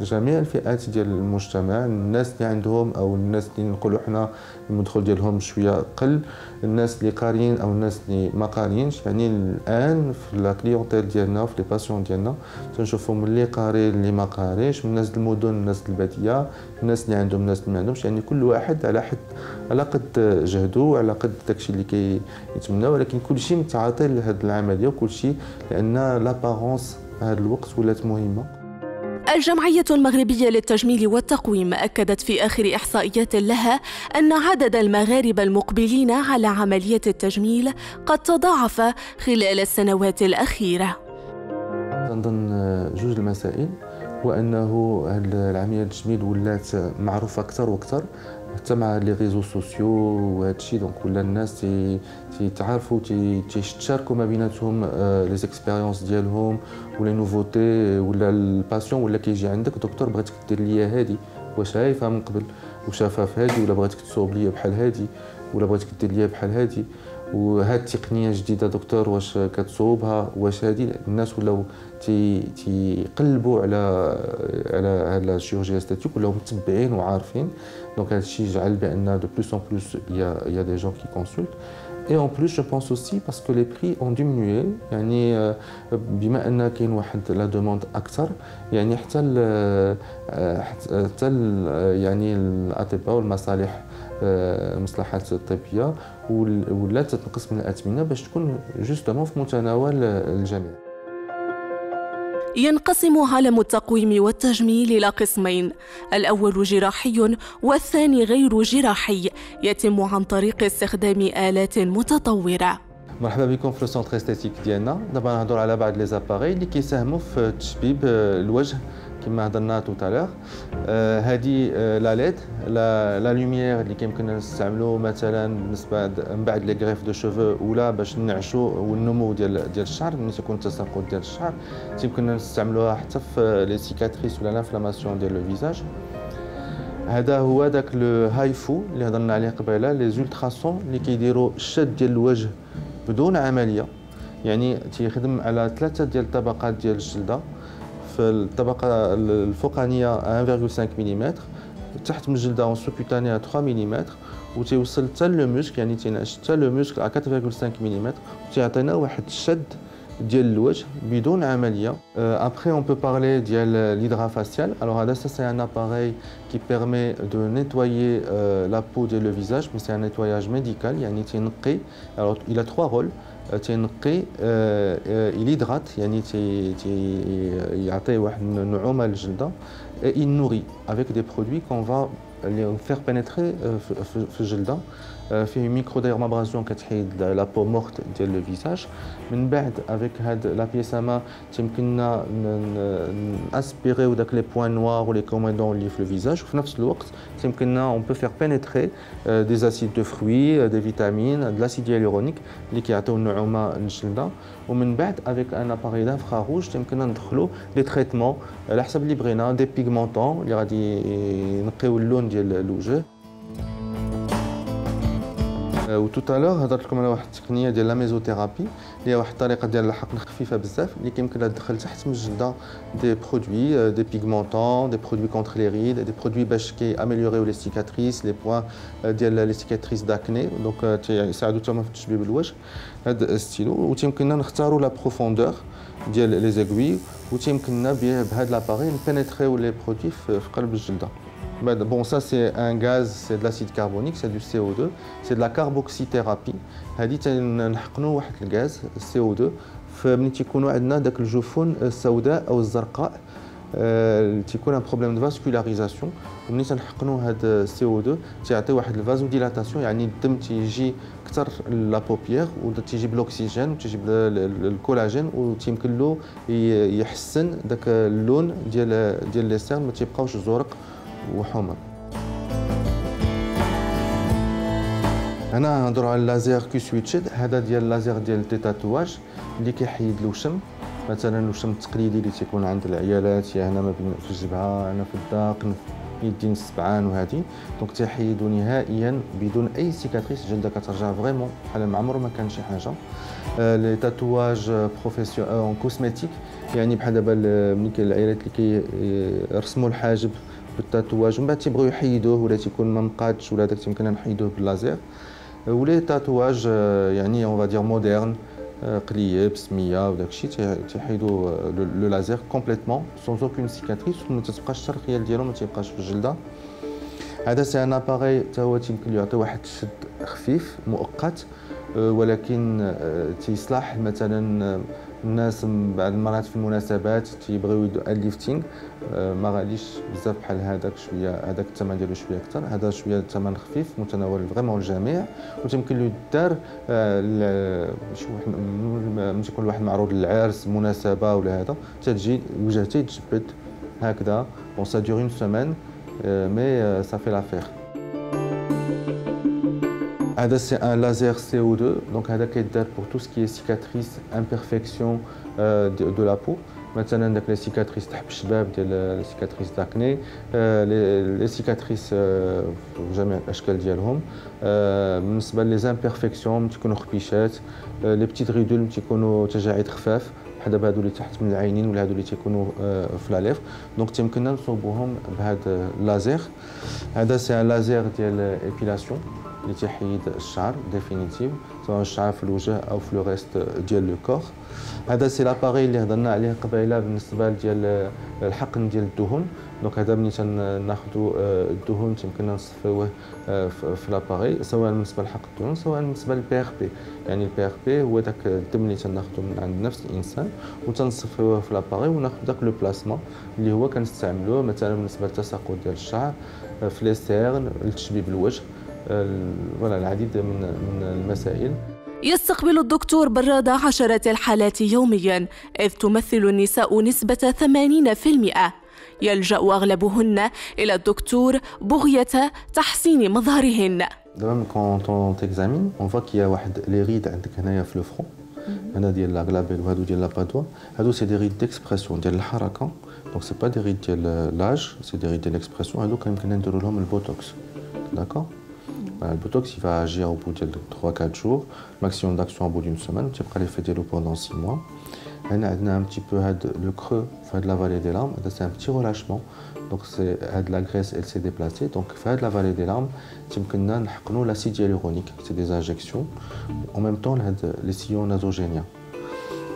جميع الفئات ديال المجتمع، الناس اللي عندهم او الناس اللي نقولوا حنا المدخول ديالهم شويه قل، الناس اللي قاريين او الناس اللي ما قاريينش. يعني الان في لا كليونتيل ديالنا وفي لي باسيون ديالنا تنشوفهم اللي قاري اللي ما قاريش، من الناس المدن الناس الباديه، الناس اللي عندهم الناس اللي ما عندهمش. يعني كل واحد على قد جهده وعلى قد داكشي اللي كيتمنى، ولكن كل شيء متعاطي لهذه العمليه وكل شيء لان لابارونس هذا الوقت ولات مهمه. الجمعية المغربية للتجميل والتقويم أكدت في آخر إحصائيات لها أن عدد المغاربة المقبلين على عملية التجميل قد تضاعف خلال السنوات الأخيرة. نظن جوج المسائل، وأنه العملية التجميل ولات معروفة أكثر وأكثر حتى مع لي ريزو سوسيو وهذا الشيء. دونك ولا الناس تيتعارفوا تيشاركوا ما بيناتهم لي زيكسبيريونس ديالهم ولا نوفوتي، ولا الباسيون ولا كيجي عندك دكتور بغيتك دير ليا هذه، واش شايفها من قبل وشافها في هذه، ولا بغيتك تصوب ليا بحال هذه، ولا بغيتك دير ليا بحال هذه، وهاد التقنيه جديده دكتور واش كتصوبها، واش هذه. الناس ولاو تيقلبوا على هاد لا شيرورجي استاتيك، ولاو متبعين وعارفين. دونك هذا الشيء جعل بان دو بلوس ان بلوس il y a des gens qui consultent. Et en plus je pense aussi parce que les prix ont diminué، يعني بما ان كاين واحد لا دوموند اكثر، يعني حتى يعني الاطباء والمصالح المصلحات الطبيه ولا تنقص من الاثمنه باش تكون جوستومون في متناول الجميع. ينقسم عالم التقويم والتجميل إلى قسمين، الأول جراحي والثاني غير جراحي، يتم عن طريق استخدام آلات متطورة. مرحبا بكم في السونتر استيتيك ديالنا. دابا نهضر على بعض لي زاباري اللي كيساهموا في تشبيب الوجه كما هضرنا تو تالور. هذه لا ليد لا لوميير اللي كيمكن نستعملوا مثلا بالنسبه من بعد لي غريف دو شوفو ولا باش ننعشوا والنمو ديال الشعر ملي تيكون التساقط ديال الشعر. يمكن نستعملوها حتى في لي سيكاتريس ولا لانفلاماسيون ديال لو فيزاج. هذا هو داك لو هايفو اللي هضرنا عليه قبيله، لي زولتراسون اللي كيديروا الشد ديال الوجه بدون عمليه. يعني تيخدم على 3 ديال الطبقات ديال الجلده. في الطبقه الفوقانيه 1.5 ملم، تحت من الجلده اون سوبوتانيه 3 ملم، وتيوصل حتى لو موسك، يعني تينعش حتى لو موسك 4.5 ملم، وتيعطينا واحد الشد ديال الوجه بدون عمليه. Après on peut parler ديال l'hydrafacial. Alors ça c'est un appareil qui permet de nettoyer la peau de le visage, mais c'est un nettoyage médical. يعني تينقي. Alors il a 3 rôles. تينقي، il hydrate يعني يعطي واحد النعومه للجلده، il nourrit avec des produits qu'on va faire pénétrer في الجلده. فيه ميكروديرمابراسيون كتحيد لا بو مورت ديال لو فيساج. من بعد افيك هاد لا بيساما تيمكننا ناسبيريو داك لي بوين نوار ولي كوميدون اللي في لو فيساج، وفي نفس الوقت تيمكننا اون بو فير بينيتري دي زاسيد دو فروي، دي فيتامين، دو لاسيد هيالورونيك اللي كيعطيو النعومه للجلده. ومن بعد افيك ان اباري دانفراروج تيمكننا ندخلو دي تريتمون على حسب اللي بغينا، دي بيغمونطون اللي غادي ينقيو اللون ديال الوجه. وتوتالور هضرت لكم على واحد التقنيه ديال لا ميزوثيرابي اللي هي واحد الطريقه ديال الحقن خفيفه بزاف اللي كيمكن تدخل تحت من الجلده دي برودوي، دي بيغمونطون، دي برودوي كونتر لي ريد، دي برودوي باش كياميليوريو لي سيكاتريس، لي بوين ديال لي سيكاتريس داكني. دونك تيساعدوا تما في تشبيب الوجه هذا الستيلو. وتيمكننا نختاروا لا بروفوندور ديال لي زيغوي، وتيمكننا بهذا لاباري نبينيتريو لي برودوي في قلب الجلده. Bon, ça c'est un gaz, c'est de l'acide carbonique, c'est du CO2, c'est de la carboxythérapie. هذه تنحقنوا واحد الغاز CO2 فملي تيكونوا عندنا داك الجفون السوداء او الزرقاء، تيكون ان بروبليم دو فاسكولاريزاسيون. وملي تنحقنوا هذا CO2 تيعطي واحد الفازو ديلاتاسيون، يعني الدم تيجي اكثر لا بوبيير وتيجيب الاكسجين وتيجيب الكولاجين وتيمكن له يحسن داك اللون ديال لي سيرن، ما تيبقاوش زرق وحمر. هنا نهضروا على اللازير كي سويتشد. هذا ديال اللازير ديال التاتواج اللي كيحيد الوشم مثلا الوشم التقليدي اللي تيكون عند العيالات، يا هنا ما بين في الجبهه، هنا في الذقن، يدين السبعان وهذه. دونك تيحيدوا نهائيا بدون اي سيكاتريس، الجلده كترجع فريمون بحال ما عمره ما كان شي حاجه. لي تاتواج بروفيسيونيل كوسميتيك، يعني بحال دابا ملي كاين العيالات اللي كيرسموا الحاجب بالتاتواج ومن بعد تيبغيو يحيدوه ولا تيكون ما مقادش ولا داك يمكن نحيدوه باللازير. ولي تاتواج يعني اون فادير مودرن قليه بسميه وداك الشيء تيحيدوا لو لازير كومبليتمون سون اوكين سيكاتريس وما تتبقاش حتى الخيال ديالو ما تيبقاش في الجلده. هذا سي ان اباري تا هو يمكن يعطي واحد الشد خفيف مؤقت، ولكن تيصلح مثلا الناس بعض المرات في المناسبات تيبغيو يديروا الليفتينغ، ما غاليش بزاف بحال هذاك شويه، هذاك الثمن ديالو شويه اكثر، هذا شويه الثمن خفيف متناول فريمون الجميع، وتمكن له يدار شي واحد ملي تيكون واحد معروض للعرس مناسبه ولا هذا تتجي الوجه تيتجبد هكذا. بون سا دور اون سيمين مي سا في لافير. هذا سي ان لازير CO2، دونك هذا كيدار بور تو سكي سيكاتريس امبيرفيكسيون دو لا بو، مثلا داك لي سيكاتريس تحت الشباب ديال لي سيكاتريس داكني، لي سيكاتريس في جميع الاشكال ديالهم. بالنسبه لي زامبيرفيكسيون تيكونوا خبيشات، لي بتيت ريدول تيكونوا تجاعيد خفاف بحال دابا هادو اللي تحت من العينين ولا هادو اللي تيكونوا في لا ليف، دونك تيمكننا نصوبوهم بهذا اللازير. هذا سي ان لازير ديال ايبيلاسيون اللي تيحيد الشعر ديفينيتيف، سواء الشعر في الوجه او في لو ريست ديال لو كور. هذا سي لاباري اللي هضرنا عليه قبيله بالنسبه ديال الحقن ديال الدهون. دونك هذا ملي تناخذوا الدهون تيمكننا نصفيوه في لاباري، سواء بالنسبه لحقن الدهون سواء بالنسبه للبي ار بي. يعني البي ار بي هو داك الدم اللي تناخذو من عند نفس الانسان وتنصفيوه في لاباري وناخذ داك لو بلاسما اللي هو كنستعملوه مثلا بالنسبه للتساقط ديال الشعر، في لي سيرن، لتشبيب الوجه، ولا العديد من المسائل. يستقبل الدكتور برادة عشرات الحالات يوميا، إذ تمثل النساء نسبة 80%. يلجأ أغلبهن إلى الدكتور بغية تحسين مظهرهن. دابا quand on t'examine on voit qu'il y a واحد لي ريد عندك هنايا في لو فرون، هنا ديال لا غلابيل وهادو ديال لا بادوا، هادو سي دي ريد ديكسبرسيون ديال الحركه، دونك سي با دي ريد ديال لاج، سي دي ريد ديال ليكسبرسيون. هادو كيمكن نديرو لهم البوتوكس، داكور. Le botox il va agir au bout de 3-4 jours, maximum d'action au bout d'une semaine, tu peux l'effet de l'eau pendant 6 mois. On a un petit peu le creux de la vallée des larmes, c'est un petit relâchement, donc la graisse elle s'est déplacée, donc de la vallée des larmes, tu peux l'acide hyaluronique, c'est des injections, en même temps les sillons nasogéniens.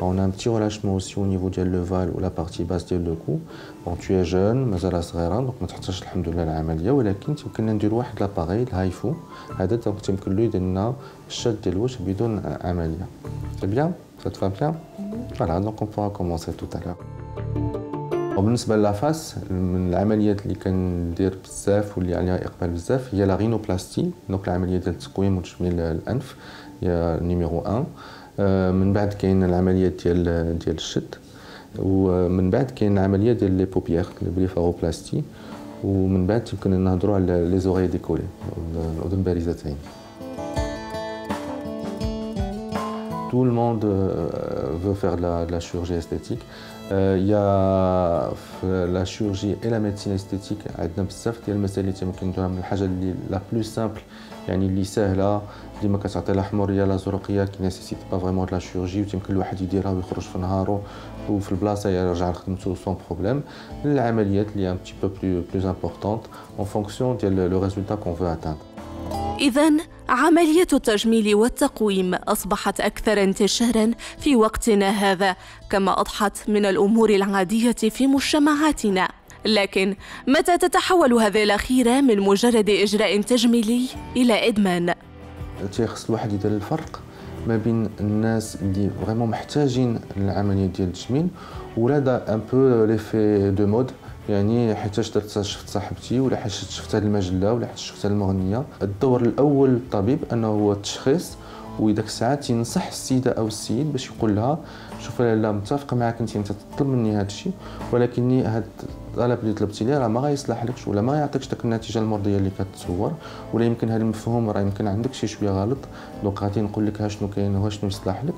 On a un petit relâchement aussi au niveau de l'ovale ou la partie basse de le cou. Bon, tu es jeune, مازال صغيرة، donc ما تحتاجش الحمد لله العملية، ولكن يمكننا نديرو واحد لاباري الهايفو، هذا يمكن له يدير لنا الشد ديال الوجه بدون عملية. C'est bien? Ça te va bien? Voilà, donc on pourra commencer tout à l'heure. وبالنسبة للافاس، من العمليات اللي كندير بزاف واللي عليها اقبال بزاف هي لا رينوبلاستي، دونك العملية ديال تقويم وتجميل الانف هي نيميرو 1. من بعد كاين العمليه ديال الشد، ومن بعد كاين العمليه ديال لي بوبيير البليفاروبلاستي، ومن بعد يمكن نهضروا على لي زوري ديكولي الاذن بارزتين. Tout le monde veut faire de la chirurgie esthétique. Il y a la chirurgie et la médecine esthétique عندنا بزاف ديال المسائل اللي يمكن نديروها من الحاجه اللي لا بلو سامبل، يعني اللي سهله اللي ما كتعطي لا حموريه لا زرقيه كي نيسيسيت با فريمون لا شيرورجي ويمكن الواحد يديرها ويخرج في نهارو وفي البلاصه يرجع لخدمته سون بروبليم، للعمليات اللي ان بتي بو بلو امبورطونت اون فونكسيون ديال لو ريزولتا كون فو اتاندر. إذن عملية التجميل والتقويم أصبحت أكثر انتشاراً في وقتنا هذا، كما أضحت من الأمور العادية في مجتمعاتنا. لكن متى تتحول هذه الأخيرة من مجرد إجراء تجميلي إلى إدمان؟ تيخص الواحد يدير الفرق ما بين الناس اللي فريمون محتاجين العملية ديال التجميل ولا دا ان بو ليفي دو مود، يعني حيت شفت صاحبتي ولا حيت شفت هذه المجله ولا حيت شفت هذه المغنيه. الدور الاول للطبيب انه هو التشخيص وداك الساعه تنصح السيده او السيد باش يقول لها شوف لا متفق معاك انت تطلب مني هذا الشيء، ولكني هذا الطلب اللي طلبتي لي راه ما غيصلحلكش ولا ما يعطيكش داك النتيجه المرضيه اللي كتصور، ولا يمكن هذا المفهوم راه يمكن عندك شي شويه غلط. دونك غادي نقول لك شنو كاين وشنو يصلح لك.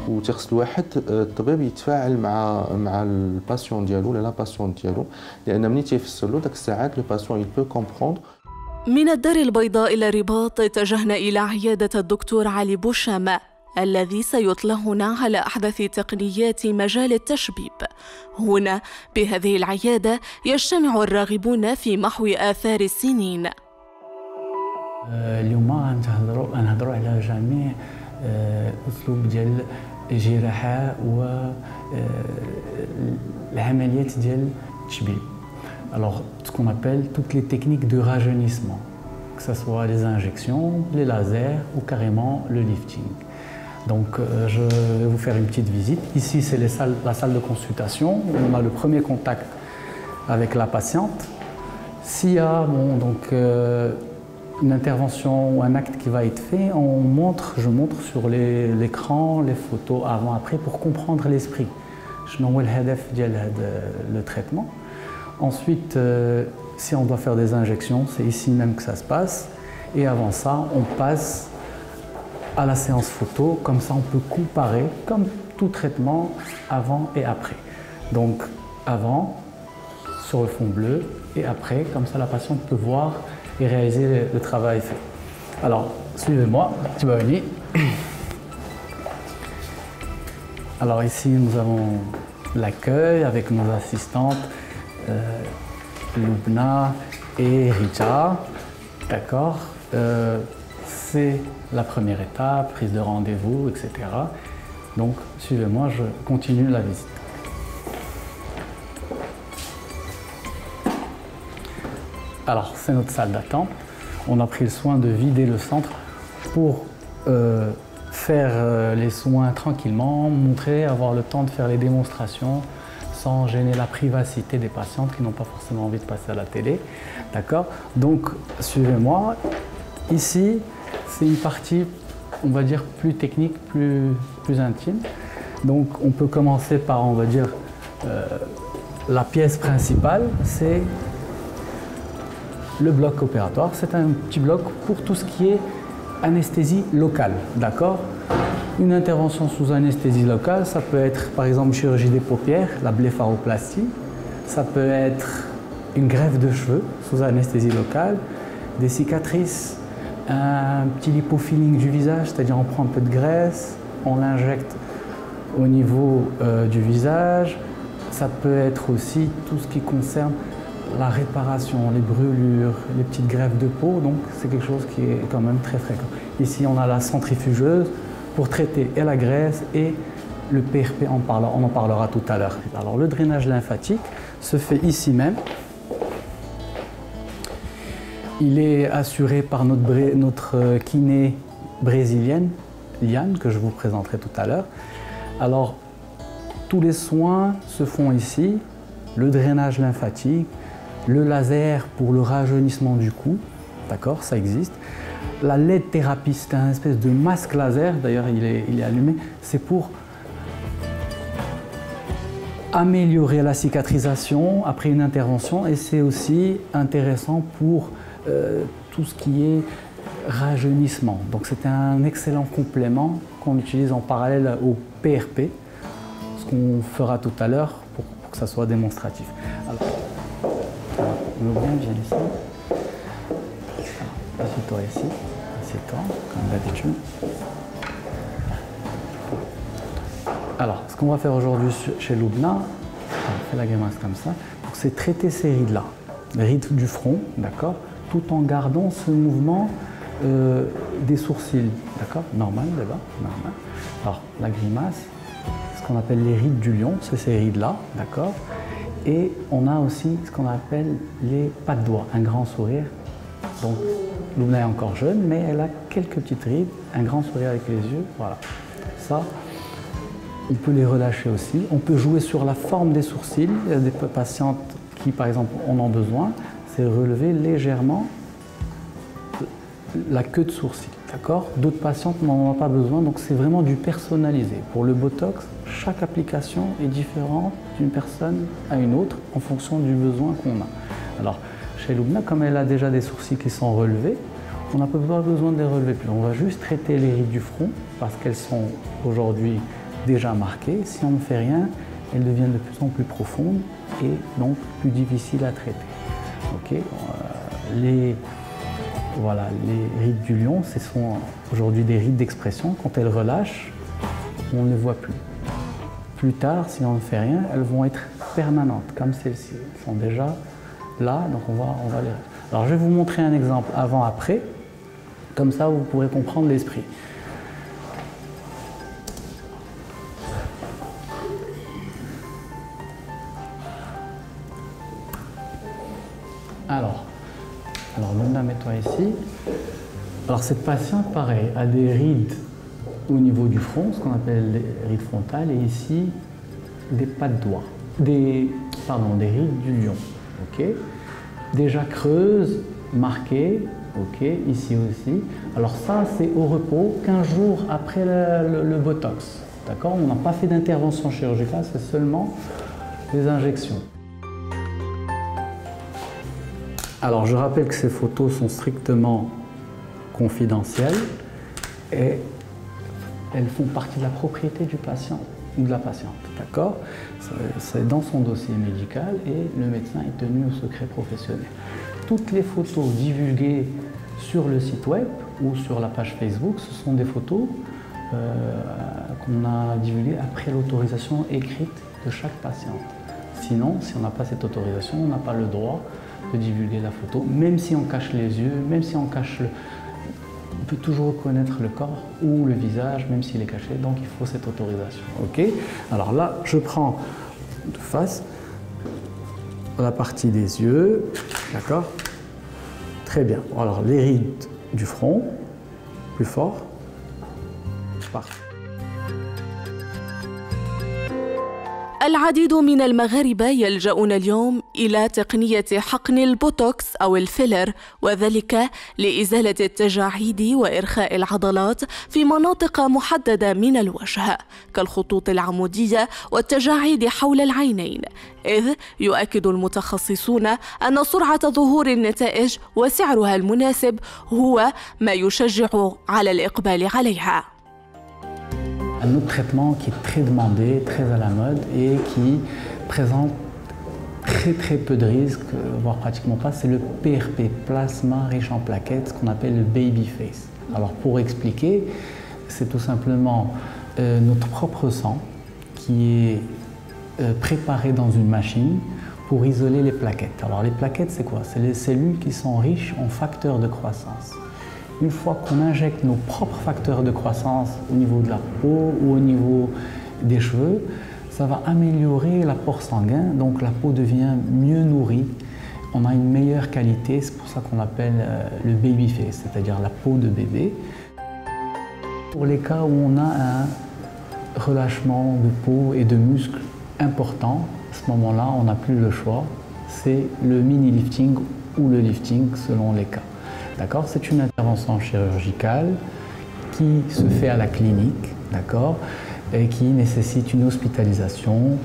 وتخص الواحد الطبيب يتفاعل مع الباسيون ديالو ولا لا باسيون ديالو، لان ملي تيفسر له داك الساعات لو باسيون يل بو كومبروندر. من الدار البيضاء إلى الرباط اتجهنا إلى عيادة الدكتور علي بوشامة الذي سيطلعنا على أحدث تقنيات مجال التشبيب. هنا بهذه العيادة يجتمع الراغبون في محو آثار السنين. اليوم نهضروا على جميع أسلوب ديال الجراحة والعمليات ديال التشبيب. Alors, ce qu'on appelle toutes les techniques de rajeunissement, que ce soit les injections, les lasers ou carrément le lifting. Donc, je vais vous faire une petite visite. Ici, c'est la salle de consultation. On a le premier contact avec la patiente. S'il y a une intervention ou un acte qui va être fait, je montre sur l'écran les photos avant-après pour comprendre l'esprit. Je n'en vois le traitement. Ensuite, si on doit faire des injections, c'est ici même que ça se passe. Et avant ça, on passe à la séance photo. Comme ça, on peut comparer, comme tout traitement, avant et après. Donc, avant, sur le fond bleu, et après, comme ça, la patiente peut voir et réaliser le travail fait. Alors, suivez-moi, tu vas venir. Alors ici, nous avons l'accueil avec nos assistantes. Lubna et Rija, d'accord, c'est la première étape, prise de rendez-vous, etc. Donc, suivez-moi, je continue la visite. Alors, c'est notre salle d'attente. On a pris le soin de vider le centre pour faire les soins tranquillement, montrer, avoir le temps de faire les démonstrations, sans gêner la privacité des patientes qui n'ont pas forcément envie de passer à la télé. D'accord? Donc, suivez-moi. Ici, c'est une partie, on va dire, plus technique, plus intime. Donc, on peut commencer par, on va dire, la pièce principale, c'est le bloc opératoire. C'est un petit bloc pour tout ce qui est anesthésie locale. D'accord? Une intervention sous anesthésie locale, ça peut être par exemple chirurgie des paupières, la blépharoplastie, ça peut être une greffe de cheveux sous anesthésie locale, des cicatrices, un petit lipofilling du visage, c'est-à-dire on prend un peu de graisse, on l'injecte au niveau du visage. Ça peut être aussi tout ce qui concerne la réparation, les brûlures, les petites greffes de peau, donc c'est quelque chose qui est quand même très fréquent. Ici on a la centrifugeuse pour traiter et la graisse et le PRP, on en parlera tout à l'heure. Alors le drainage lymphatique se fait ici même. Il est assuré par notre kiné brésilienne, Liane, que je vous présenterai tout à l'heure. Alors tous les soins se font ici, le drainage lymphatique, le laser pour le rajeunissement du cou, d'accord, ça existe. La LED thérapie, c'est un espèce de masque laser, d'ailleurs il est allumé, c'est pour améliorer la cicatrisation après une intervention et c'est aussi intéressant pour tout ce qui est rajeunissement. Donc c'est un excellent complément qu'on utilise en parallèle au PRP, ce qu'on fera tout à l'heure pour que ça soit démonstratif. Alors, viens ici. Assieds-toi ici, assieds-toi, comme d'habitude. Alors, ce qu'on va faire aujourd'hui chez Lubna, on fait la grimace comme ça, c'est traiter ces rides-là, les rides du front, d'accord, tout en gardant ce mouvement des sourcils, d'accord, normal, là-bas, normal. Alors, la grimace, ce qu'on appelle les rides du lion, c'est ces rides-là, d'accord, et on a aussi ce qu'on appelle les pas de doigts, un grand sourire. Donc, Lubna est encore jeune, mais elle a quelques petites rides, un grand sourire avec les yeux, voilà. Ça, on peut les relâcher aussi. On peut jouer sur la forme des sourcils. Il y a des patientes qui, par exemple, en ont besoin. C'est relever légèrement la queue de sourcil. D'accord? D'autres patientes n'en ont pas besoin, donc c'est vraiment du personnalisé. Pour le Botox, chaque application est différente d'une personne à une autre en fonction du besoin qu'on a. Alors, chez Loubna, comme elle a déjà des sourcils qui sont relevés, on n'a pas besoin de les relever plus. On va juste traiter les rides du front parce qu'elles sont aujourd'hui déjà marquées. Si on ne fait rien, elles deviennent de plus en plus profondes et donc plus difficiles à traiter. Okay. Voilà, les rides du lion, ce sont aujourd'hui des rides d'expression. Quand elles relâchent, on ne les voit plus. Plus tard, si on ne fait rien, elles vont être permanentes, comme celles-ci. Elles sont déjà là, donc on va les... Alors je vais vous montrer un exemple avant-après, comme ça vous pourrez comprendre l'esprit. Alors Loubna, mets-toi ici. Alors cette patiente, pareil, a des rides au niveau du front, ce qu'on appelle les rides frontales, et ici des pas de doigts, des rides du lion. Okay. Déjà creuses, marquées, okay, ici aussi. Alors ça, c'est au repos, 15 jours après le Botox. D'accord? On n'a pas fait d'intervention chirurgicale, c'est seulement des injections. Alors je rappelle que ces photos sont strictement confidentielles et elles font partie de la propriété du patient ou de la patiente, d'accord? C'est dans son dossier médical et le médecin est tenu au secret professionnel. Toutes les photos divulguées sur le site web ou sur la page Facebook, ce sont des photos qu'on a divulguées après l'autorisation écrite de chaque patiente. Sinon, si on n'a pas cette autorisation, on n'a pas le droit de divulguer la photo, même si on cache les yeux, même si on cache le... On peut toujours reconnaître le corps ou le visage, même s'il est caché, donc il faut cette autorisation. Ok? Alors là, je prends de face la partie des yeux, d'accord? Très bien. Alors les rides du front, plus fort. Parfait. العديد من المغاربة يلجؤون اليوم إلى تقنية حقن البوتوكس أو الفيلر، وذلك لإزالة التجاعيد وإرخاء العضلات في مناطق محددة من الوجه كالخطوط العمودية والتجاعيد حول العينين، إذ يؤكد المتخصصون أن سرعة ظهور النتائج وسعرها المناسب هو ما يشجع على الإقبال عليها. Un autre traitement qui est très demandé, très à la mode et qui présente très peu de risques, voire pratiquement pas, c'est le PRP, plasma riche en plaquettes, ce qu'on appelle le baby face. Alors pour expliquer, c'est tout simplement notre propre sang qui est préparé dans une machine pour isoler les plaquettes. Alors les plaquettes, c'est quoi? C'est les cellules qui sont riches en facteurs de croissance. Une fois qu'on injecte nos propres facteurs de croissance au niveau de la peau ou au niveau des cheveux, ça va améliorer l'apport sanguin, donc la peau devient mieux nourrie, on a une meilleure qualité, c'est pour ça qu'on appelle le baby face, c'est-à-dire la peau de bébé. Pour les cas où on a un relâchement de peau et de muscles important, à ce moment-là, on n'a plus le choix, c'est le mini-lifting ou le lifting selon les cas. D'accord? C'est une intervention chirurgicale qui se fait à la clinique, d'accord? Et qui nécessite une hospitalisation.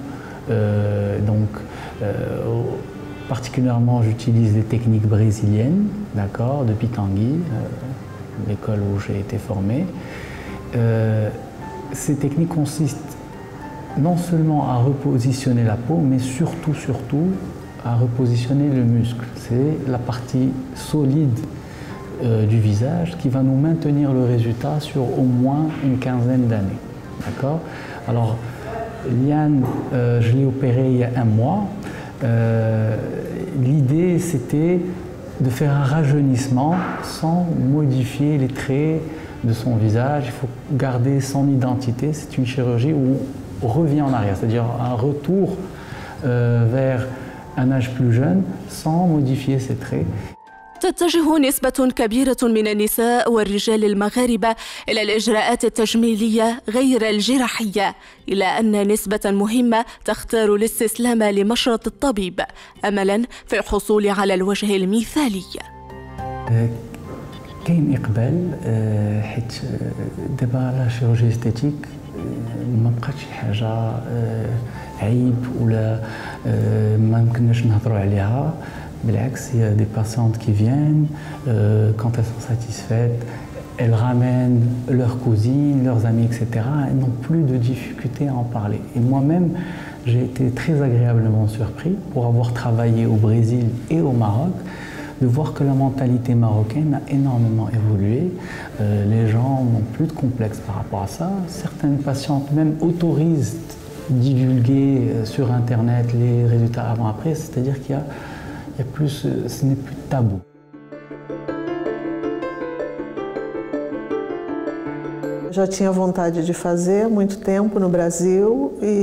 Particulièrement, j'utilise des techniques brésiliennes, d'accord, de Pitangui, l'école où j'ai été formé. Ces techniques consistent non seulement à repositionner la peau, mais surtout à repositionner le muscle. C'est la partie solide du visage qui va nous maintenir le résultat sur au moins une quinzaine d'années. D'accord? Alors, Liane, je l'ai opéré il y a 1 mois. L'idée, c'était de faire un rajeunissement sans modifier les traits de son visage. Il faut garder son identité. C'est une chirurgie où on revient en arrière, c'est-à-dire un retour vers un âge plus jeune sans modifier ses traits. تتجه نسبة كبيرة من النساء والرجال المغاربة إلى الإجراءات التجميلية غير الجراحية، إلى أن نسبة مهمة تختار الاستسلام لمشرط الطبيب أملاً في الحصول على الوجه المثالي. كاين اقبال حيت دابا لا شيروجي استيتيك ما بقاتش شي حاجه عيب ولا ما يمكنناش نهضروا عليها. بالعكس il y a des patientes qui viennent quand elles sont satisfaites, elles ramènent leurs cousines, leurs amis, etc. Elles n'ont plus de difficulté à en parler. Et moi-même, j'ai été très agréablement surpris pour avoir travaillé au Brésil et au Maroc, de voir que la mentalité marocaine a énormément évolué. Les gens n'ont plus de complexe par rapport à ça. Certaines patientes même autorisent divulguer sur Internet les résultats avant-après, c'est-à-dire qu'il y a plus, ce n'est plus tabou. Já tinha vontade de fazer há muito tempo no Brasil e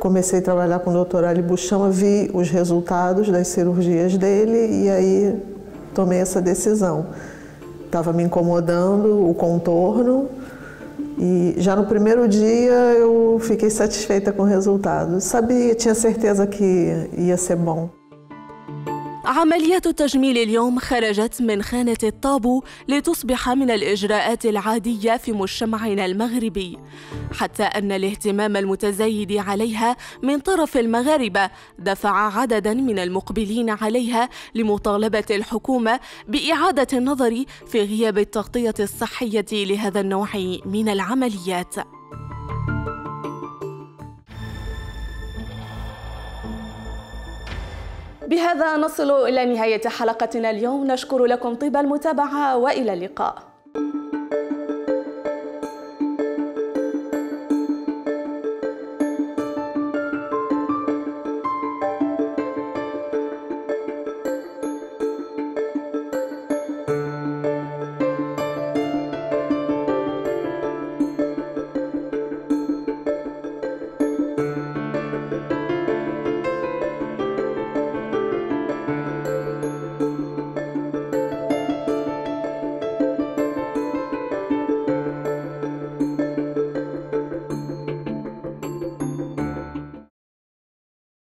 comecei a trabalhar com o Dr. Ali Buchama, vi os resultados das cirurgias dele e aí tomei essa decisão. Estava me incomodando o contorno e já no primeiro dia eu fiquei satisfeita com o resultado. Sabia, tinha certeza que ia ser bom. عمليات التجميل اليوم خرجت من خانة الطابو لتصبح من الإجراءات العادية في مجتمعنا المغربي، حتى أن الاهتمام المتزايد عليها من طرف المغاربة دفع عدداً من المقبلين عليها لمطالبة الحكومة بإعادة النظر في غياب التغطية الصحية لهذا النوع من العمليات. بهذا نصل إلى نهاية حلقتنا اليوم، نشكر لكم طيب المتابعة وإلى اللقاء.